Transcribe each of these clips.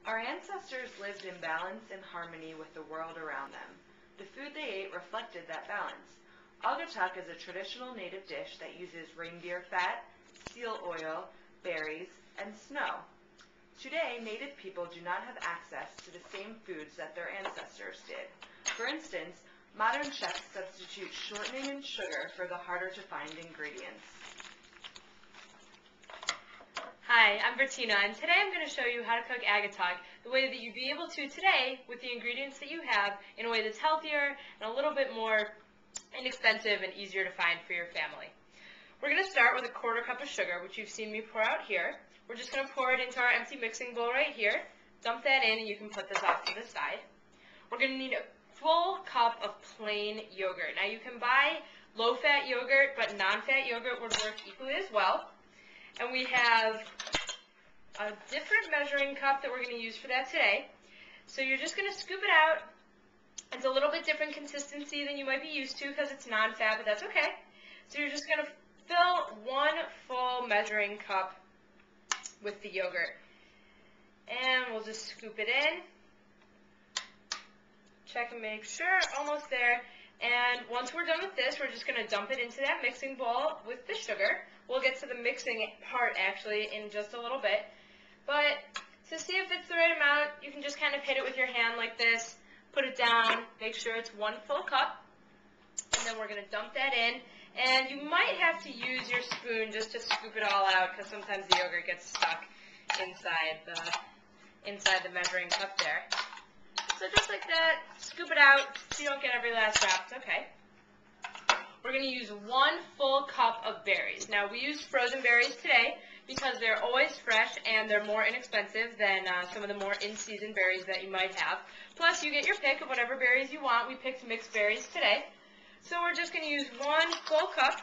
Our ancestors lived in balance and harmony with the world around them. The food they ate reflected that balance. Agutuk is a traditional native dish that uses reindeer fat, seal oil, berries, and snow. Today, native people do not have access to the same foods that their ancestors did. For instance, modern chefs substitute shortening and sugar for the harder-to-find ingredients. Hi, I'm Bertina, and today I'm going to show you how to cook agutuk the way that you'd be able to today with the ingredients that you have in a way that's healthier and a little bit more inexpensive and easier to find for your family. We're going to start with a 1/4 cup of sugar, which you've seen me pour out here. We're just going to pour it into our empty mixing bowl right here. Dump that in, and you can put this off to the side. We're going to need a full cup of plain yogurt. Now you can buy low-fat yogurt, but non-fat yogurt would work equally as well. And we have a different measuring cup that we're going to use for that today. So you're just going to scoop it out. It's a little bit different consistency than you might be used to because it's non-fat, but that's okay. So you're just going to fill 1 full measuring cup with the yogurt. And we'll just scoop it in. Check and make sure, almost there. And once we're done with this, we're just going to dump it into that mixing bowl with the sugar. We'll get to the mixing part actually in just a little bit. But to see if it's the right amount, you can just kind of hit it with your hand like this, put it down, make sure it's 1 full cup, and then we're going to dump that in. And you might have to use your spoon just to scoop it all out because sometimes the yogurt gets stuck inside the measuring cup there. So just like that, scoop it out so you don't get every last drop. It's okay. We're going to use 1 full cup of berries. Now, we use frozen berries today because they're always fresh and they're more inexpensive than some of the more in-season berries that you might have. Plus, you get your pick of whatever berries you want. We picked mixed berries today. So we're just going to use 1 full cup,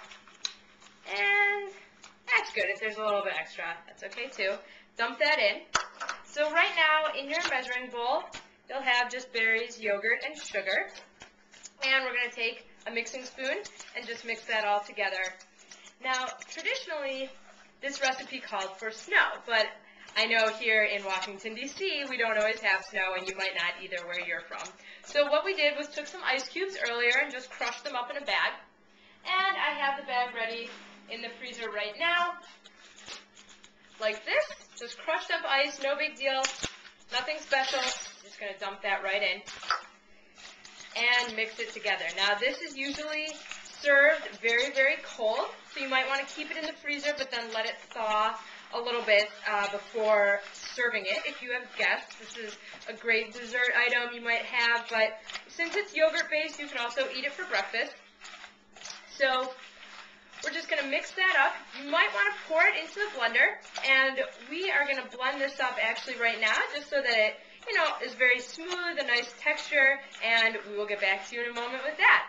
and that's good. If there's a little bit extra, that's okay too. Dump that in. So right now, in your measuring bowl, you'll have just berries, yogurt, and sugar. And we're going to take a mixing spoon and just mix that all together. Now, traditionally, this recipe called for snow, but I know here in Washington, D.C., we don't always have snow, and you might not either where you're from. So what we did was took some ice cubes earlier and just crushed them up in a bag. And I have the bag ready in the freezer right now, like this. Just crushed up ice, no big deal, nothing special. Just going to dump that right in and mix it together. Now, this is usually served very, very cold, so you might want to keep it in the freezer, but then let it thaw a little bit before serving it. If you have guests, this is a great dessert item you might have, but since it's yogurt-based, you can also eat it for breakfast. So we're just going to mix that up. You might want to pour it into the blender, and we are going to blend this up actually right now just so that it is very smooth, a nice texture, and we will get back to you in a moment with that.